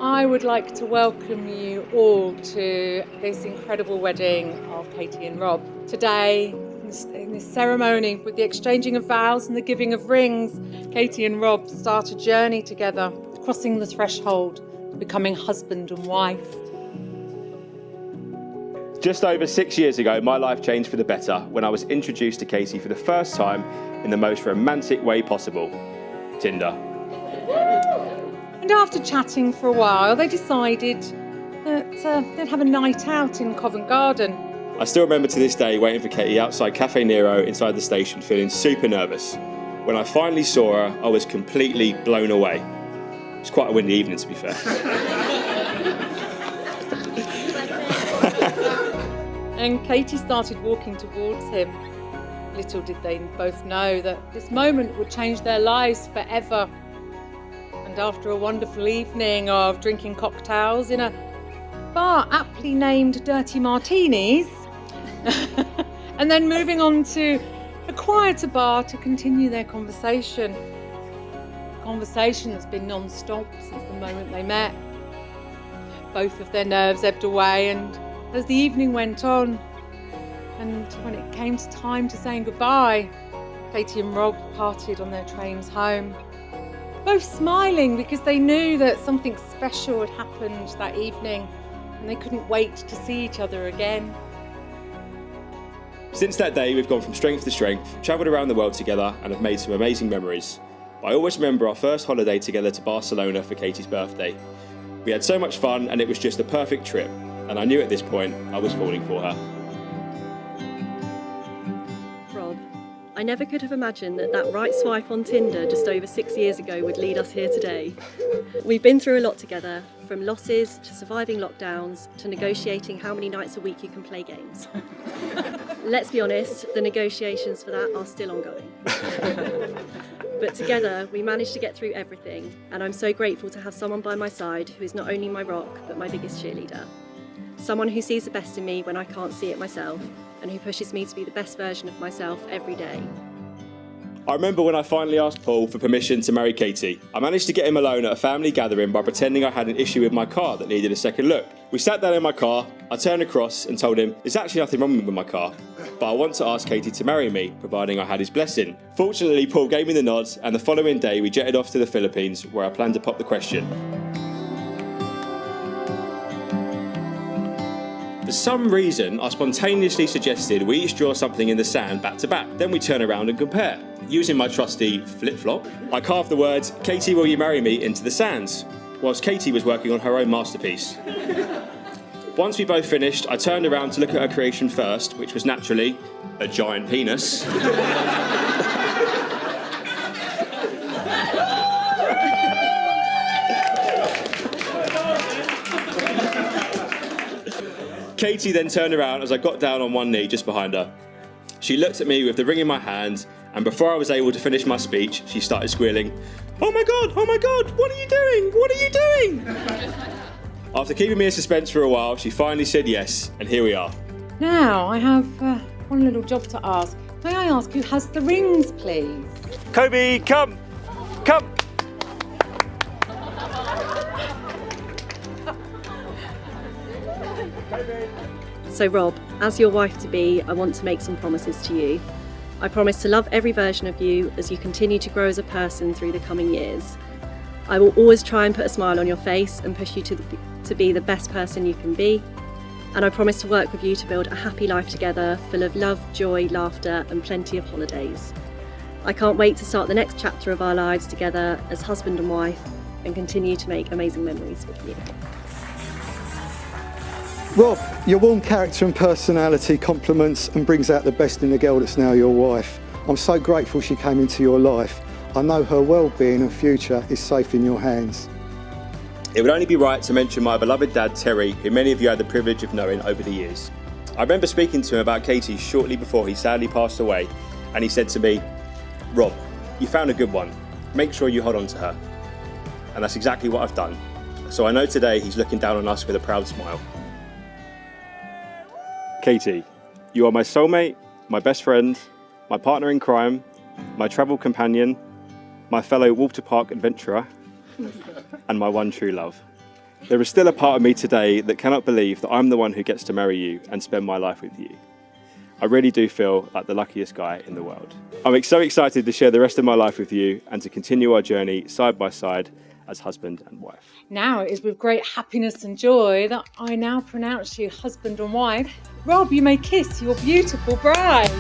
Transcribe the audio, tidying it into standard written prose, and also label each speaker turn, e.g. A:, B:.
A: I would like to welcome you all to this incredible wedding of Katie and Rob. Today, in this ceremony with the exchanging of vows and the giving of rings, Katie and Rob start a journey together, crossing the threshold, becoming husband and wife.
B: Just over 6 years ago, my life changed for the better when I was introduced to Katie for the first time in the most romantic way possible, Tinder.
A: And after chatting for a while, they decided that they'd have a night out in Covent Garden.
B: I still remember to this day waiting for Katie outside Cafe Nero inside the station, feeling super nervous. When I finally saw her, I was completely blown away. It was quite a windy evening, to be fair.
A: And Katie started walking towards him. Little did they both know that this moment would change their lives forever. And after a wonderful evening of drinking cocktails in a bar aptly named Dirty Martinis, and then moving on to a quieter bar to continue their conversation. A conversation that's been non-stop since the moment they met. Both of their nerves ebbed away, and as the evening went on, and when it came to time to saying goodbye, Katie and Rob parted on their trains home. Both smiling because they knew that something special had happened that evening and they couldn't wait to see each other again.
B: Since that day, we've gone from strength to strength, travelled around the world together and have made some amazing memories. I always remember our first holiday together to Barcelona for Katie's birthday. We had so much fun and it was just a perfect trip, and I knew at this point I was falling for her.
C: Rob, I never could have imagined that right swipe on Tinder just over 6 years ago would lead us here today. We've been through a lot together, from losses to surviving lockdowns to negotiating how many nights a week you can play games. Let's be honest, the negotiations for that are still ongoing. But together, we managed to get through everything, and I'm so grateful to have someone by my side who is not only my rock, but my biggest cheerleader. Someone who sees the best in me when I can't see it myself, and who pushes me to be the best version of myself every day.
B: I remember when I finally asked Paul for permission to marry Katie. I managed to get him alone at a family gathering by pretending I had an issue with my car that needed a second look. We sat down in my car, I turned across and told him, there's actually nothing wrong with my car, but I want to ask Katie to marry me, providing I had his blessing. Fortunately, Paul gave me the nod, and the following day we jetted off to the Philippines, where I planned to pop the question. For some reason, I spontaneously suggested we each draw something in the sand back to back. Then we turn around and compare. Using my trusty flip-flop, I carved the words, Katie, will you marry me, into the sands, whilst Katie was working on her own masterpiece. Once we both finished, I turned around to look at her creation first, which was naturally a giant penis. Katie then turned around as I got down on one knee just behind her. She looked at me with the ring in my hand, and before I was able to finish my speech, she started squealing, oh my God, what are you doing? What are you doing? After keeping me in suspense for a while, she finally said yes, and here we are.
A: Now, I have one little job to ask. May I ask who has the rings, please?
B: Kobe, come!
C: So Rob, as your wife-to-be, I want to make some promises to you. I promise to love every version of you as you continue to grow as a person through the coming years. I will always try and put a smile on your face and push you to be the best person you can be. And I promise to work with you to build a happy life together, full of love, joy, laughter, and plenty of holidays. I can't wait to start the next chapter of our lives together as husband and wife and continue to make amazing memories with you.
D: Rob, your warm character and personality complements and brings out the best in the girl that's now your wife. I'm so grateful she came into your life. I know her well-being and future is safe in your hands.
B: It would only be right to mention my beloved dad, Terry, who many of you had the privilege of knowing over the years. I remember speaking to him about Katie shortly before he sadly passed away, and he said to me, Rob, you found a good one. Make sure you hold on to her. And that's exactly what I've done. So I know today he's looking down on us with a proud smile. Katie, you are my soulmate, my best friend, my partner in crime, my travel companion, my fellow water park adventurer, and my one true love. There is still a part of me today that cannot believe that I'm the one who gets to marry you and spend my life with you. I really do feel like the luckiest guy in the world. I'm so excited to share the rest of my life with you and to continue our journey side by side as husband and wife.
A: Now it is with great happiness and joy that I now pronounce you husband and wife. Rob, you may kiss your beautiful bride.